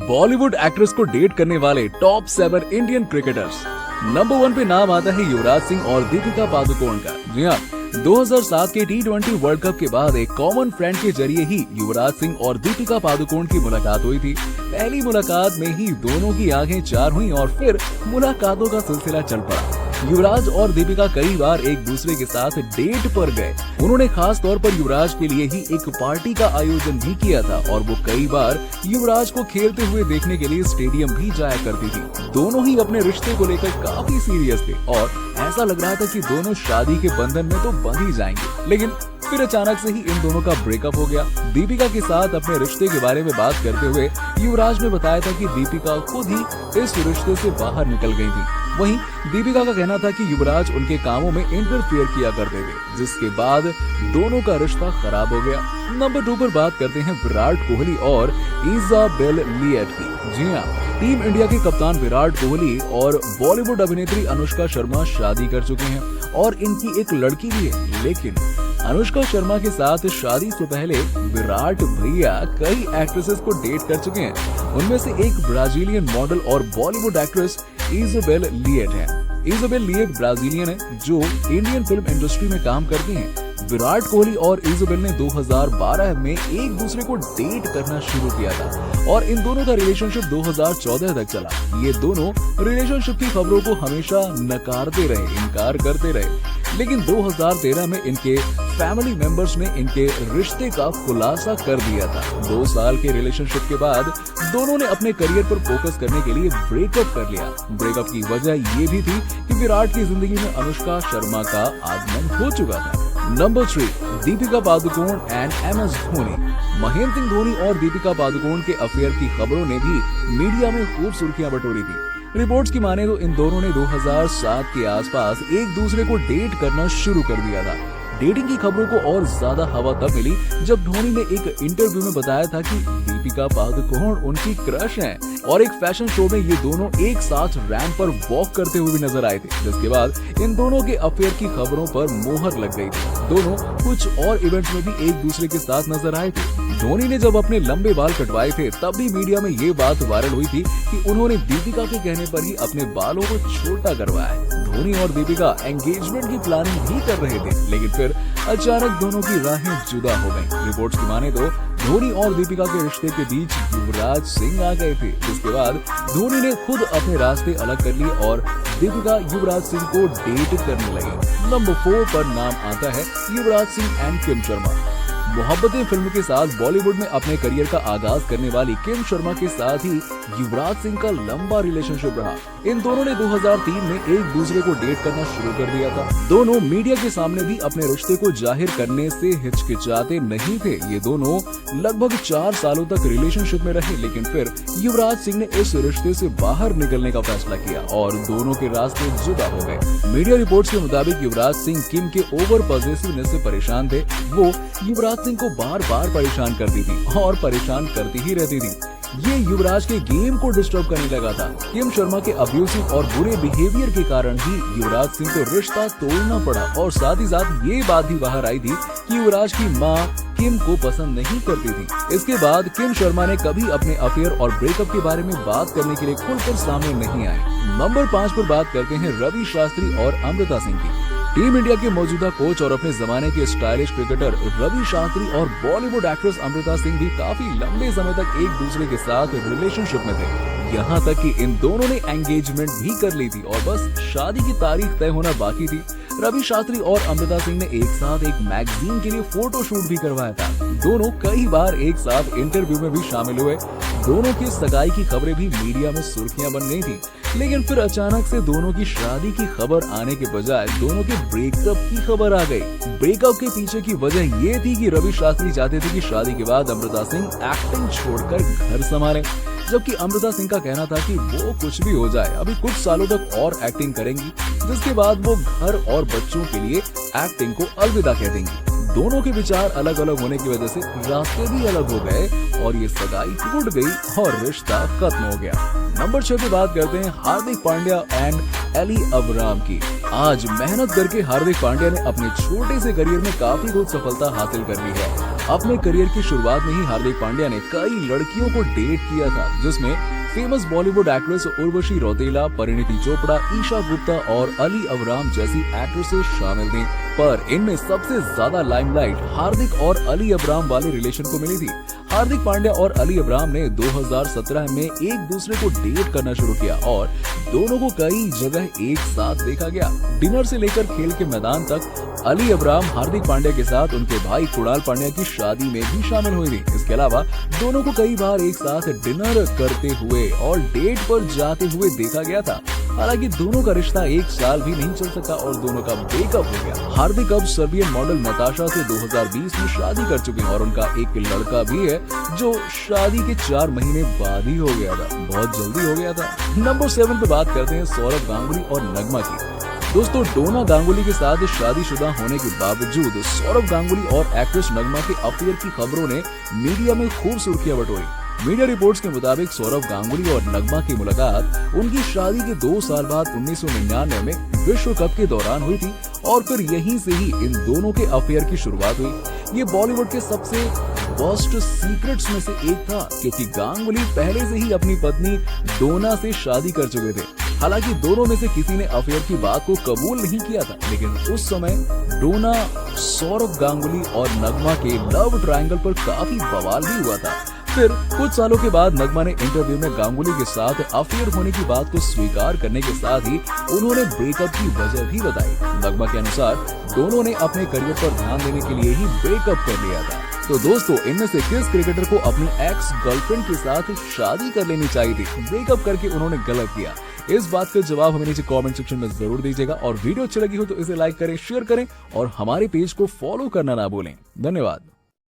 Bollywood actress को date करने वाले टॉप 7 इंडियन क्रिकेटर्स। नंबर 1 पे नाम आता है युवराज सिंह और दीपिका पादुकोण का। जी हाँ, 2007 के T20 वर्ल्ड कप के बाद एक कॉमन फ्रेंड के जरिए ही युवराज सिंह और दीपिका पादुकोण की मुलाकात हुई थी। पहली मुलाकात में ही दोनों की आंखें चार हुई और फिर मुलाकातों का सिलसिला चल पड़ा। युवराज और दीपिका कई बार एक दूसरे के साथ डेट पर गए। उन्होंने खास तौर पर युवराज के लिए ही एक पार्टी का आयोजन भी किया था और वो कई बार युवराज को खेलते हुए देखने के लिए स्टेडियम भी जाया करती थी। दोनों ही अपने रिश्ते को लेकर काफी सीरियस थे और ऐसा लग रहा था कि दोनों शादी के बंधन में तो बंध ही जाएंगे, लेकिन फिर अचानक से ही इन दोनों का ब्रेकअप हो गया। दीपिका के साथ अपने रिश्ते के बारे में बात करते हुए युवराज ने बताया था कि दीपिका खुद ही इस रिश्ते से बाहर निकल गई थी। वहीं दीपिका का कहना था कि युवराज उनके कामों में इंटरफेयर किया करते थे, जिसके बाद दोनों का रिश्ता खराब हो गया। नंबर 2 पर बात करते हैं विराट कोहली और इजाबेल लिएट की। जी हाँ, टीम इंडिया के कप्तान विराट कोहली और बॉलीवुड अभिनेत्री अनुष्का शर्मा शादी कर चुके हैं और इनकी एक लड़की भी है। लेकिन अनुष्का शर्मा के साथ शादी से पहले विराट भैया कई एक्ट्रेसेस को डेट कर चुके हैं। उनमें से एक ब्राजीलियन मॉडल और बॉलीवुड एक्ट्रेस इजाबेल लिएट है। इजाबेल लिएट ब्राजीलियन है जो इंडियन फिल्म इंडस्ट्री में काम करती हैं। विराट कोहली और इजाबेल ने 2012 में एक दूसरे को डेट करना शुरू किया था और इन दोनों का रिलेशनशिप 2014 तक चला। ये दोनों रिलेशनशिप की खबरों को हमेशा नकारते रहे, इनकार करते रहे, लेकिन 2013 में इनके फैमिली मेंबर्स ने इनके रिश्ते का खुलासा कर दिया था। 2 साल के रिलेशनशिप के बाद दोनों ने अपने करियर पर फोकस करने के लिए ब्रेकअप कर लिया। ब्रेकअप की वजह ये भी थी कि विराट की जिंदगी में अनुष्का शर्मा का आगमन हो चुका था। Number 3, Deepika Padukone and MS Dhoni. Mahendra Singh Dhoni और दीपिका पादुकोण के अफेयर की खबरों ने भी मीडिया में खूब सुर्खियां बटोरी थी। रिपोर्ट्स की माने तो इन दोनों ने 2007 के आसपास एक दूसरे को डेट करना शुरू कर दिया था। डेटिंग की खबरों को और ज्यादा हवा तब मिली जब धोनी ने एक इंटरव्यू में बताया था कि दीपिका पादुकोण उनकी क्रश हैं और एक फैशन शो में ये दोनों एक साथ रैंप पर वॉक करते हुए भी नजर आए थे, जिसके बाद इन दोनों के अफेयर की खबरों पर मोहर लग गई थी। दोनों कुछ और इवेंट्स में भी एक दूसरे के साथ नजर आए थे। धोनी ने जब अपने लंबे बाल कटवाए थे तब भी मीडिया में ये बात वायरल हुई थी कि उन्होंने दीपिका के कहने पर ही अपने बालों को छोटा करवाया। धोनी और दीपिका एंगेजमेंट की प्लानिंग भी कर रहे थे, लेकिन फिर अचानक दोनों की राहें जुदा हो गईं। रिपोर्ट्स की माने तो धोनी और दीपिका के रिश्ते के बीच युवराज सिंह आ गए थे, जिसके बाद धोनी ने खुद अपने रास्ते अलग कर लिए और दीपिका युवराज सिंह को डेट करने लगी। नंबर 4 पर नाम आता है Yuvraj Singh and Kim Sharma. Mohabbatein film के साथ बॉलीवुड में अपने करियर का आगाज करने वाली किम शर्मा के साथ ही युवराज सिंह का लंबा रिलेशनशिप रहा। इन दोनों ने 2003 में एक दूसरे को डेट करना शुरू कर दिया था। दोनों मीडिया के सामने भी अपने रिश्ते को जाहिर करने से हिचकिचाते नहीं थे। ये दोनों लगभग 4 सालों तक रिलेशनशिप में रहे, लेकिन फिर युवराज सिंह ने इस रिश्ते से बाहर निकलने का फैसला किया और दोनों के रास्ते जुदा हो गए। मीडिया रिपोर्ट्स के मुताबिक युवराज सिंह किम के ओवर पॉसेसिवनेस से परेशान थे। वो युवराज सिंह को बार बार परेशान करती थी और परेशान करती ही रहती थी। ये युवराज के गेम को डिस्टर्ब करने लगा था। किम शर्मा के अब्यूसिव और बुरे बिहेवियर के कारण ही युवराज सिंह को रिश्ता तोड़ना पड़ा और साथ ही साथ ये बात भी बाहर आई थी कि युवराज की मां किम को पसंद नहीं करती थी। इसके बाद किम शर्मा ने कभी अपने अफेयर और ब्रेकअप के बारे में बात करने के लिए खुलकर सामने नहीं आए। नंबर 5 पर बात करते हैं रवि शास्त्री और अमृता सिंह की। टीम इंडिया के मौजूदा कोच और अपने जमाने के स्टाइलिश क्रिकेटर रवि शास्त्री और बॉलीवुड एक्ट्रेस अमृता सिंह भी काफी लंबे समय तक एक दूसरे के साथ रिलेशनशिप में थे। यहाँ तक कि इन दोनों ने एंगेजमेंट भी कर ली थी और बस शादी की तारीख तय होना बाकी थी। रवि शास्त्री और अमृता सिंह ने एक साथ एक मैगजीन के लिए फोटो शूट भी करवाया था। दोनों कई बार एक साथ इंटरव्यू में भी शामिल हुए। दोनों की सगाई की खबरें भी मीडिया में सुर्खियां बन गई थी, लेकिन फिर अचानक से दोनों की शादी की खबर आने के बजाय दोनों के ब्रेकअप की खबर आ गई। ब्रेकअप के पीछे की वजह ये थी कि रवि शास्त्री चाहते थे कि शादी के बाद अमृता सिंह एक्टिंग छोड़कर घर संभालें, जबकि अमृता सिंह का कहना था कि वो कुछ भी हो जाए अभी कुछ सालों तक और एक्टिंग करेंगी, जिसके बाद वो घर और बच्चों के लिए एक्टिंग को अलविदा कह देंगी। दोनों के विचार अलग अलग होने की वजह से रास्ते भी अलग हो गए और ये सगाई टूट गई और रिश्ता खत्म हो गया। नंबर 6 पे बात करते हैं Hardik Pandya and Eli Abram की। आज मेहनत करके हार्दिक पांड्या ने अपने छोटे से करियर में काफी कुछ सफलता हासिल कर ली है। अपने करियर की शुरुआत में ही हार्दिक पांड्या ने कई लड़कियों को डेट किया था, जिसमें फेमस बॉलीवुड एक्ट्रेस उर्वशी रौतेला, परिणीति चोपड़ा, ईशा गुप्ता और अली अवराम जैसी एक्ट्रेसेस शामिल थी। पर इनमें सबसे ज्यादा लाइमलाइट हार्दिक और अली अवराम वाले रिलेशन को मिली थी। हार्दिक पांड्या और अली अवराम ने 2017 में एक दूसरे को डेट करना शुरू किया और दोनों को कई जगह एक साथ देखा गया। डिनर से लेकर खेल के मैदान तक अली अवराम हार्दिक पांड्या के साथ उनके भाई कुणाल पांड्या की शादी में भी शामिल हुई थी। इसके अलावा दोनों को कई बार एक साथ डिनर करते हुए और डेट पर जाते हुए देखा गया था। हालांकि दोनों का रिश्ता एक साल भी नहीं चल सका और दोनों का ब्रेकअप हो गया। हार्दिक अब सर्बियन मॉडल नताशा से 2020 में शादी कर चुके हैं और उनका एक लड़का भी है जो शादी के 4 महीने बाद ही हो गया था, बहुत जल्दी हो गया था। नंबर 7 पे बात करते हैं सौरभ गांगुली और नगमा की। दोस्तों, डोना गांगुली के साथ शादीशुदा होने के बावजूद सौरभ गांगुली और एक्ट्रेस नगमा के अफेयर की खबरों ने मीडिया में खूब सुर्खियां बटोरी। मीडिया रिपोर्ट्स के मुताबिक सौरभ गांगुली और नगमा की मुलाकात उनकी शादी के 2 साल बाद 1999 में विश्व कप के दौरान हुई थी और फिर यहीं से ही इन दोनों के अफेयर की शुरुआत हुई। ये बॉलीवुड के सबसे वर्स्ट सीक्रेट्स में से एक था, क्योंकि गांगुली पहले से ही अपनी पत्नी डोना से शादी कर चुके थे। हालांकि दोनों में से किसी ने अफेयर की बात को कबूल नहीं किया था, लेकिन उस समय डोना, सौरभ गांगुली और नगमा के लव ट्रायंगल पर काफी बवाल भी हुआ था। फिर कुछ सालों के बाद नगमा ने इंटरव्यू में गांगुली के साथ अफेयर होने की बात को स्वीकार करने के साथ ही उन्होंने ब्रेकअप की वजह भी बताई। नगमा के अनुसार दोनों ने अपने करियर पर ध्यान देने के लिए ही ब्रेकअप कर लिया था। तो दोस्तों, इनमें से किस क्रिकेटर को अपनी एक्स गर्लफ्रेंड के साथ शादी कर लेनी चाहिए थी? ब्रेकअप करके उन्होंने गलत किया? इस बात का जवाब हमें नीचे कमेंट सेक्शन में जरूर दीजिएगा और वीडियो अच्छी लगी हो तो इसे लाइक करें, शेयर करें और हमारे पेज को फॉलो करना ना भूलें। धन्यवाद।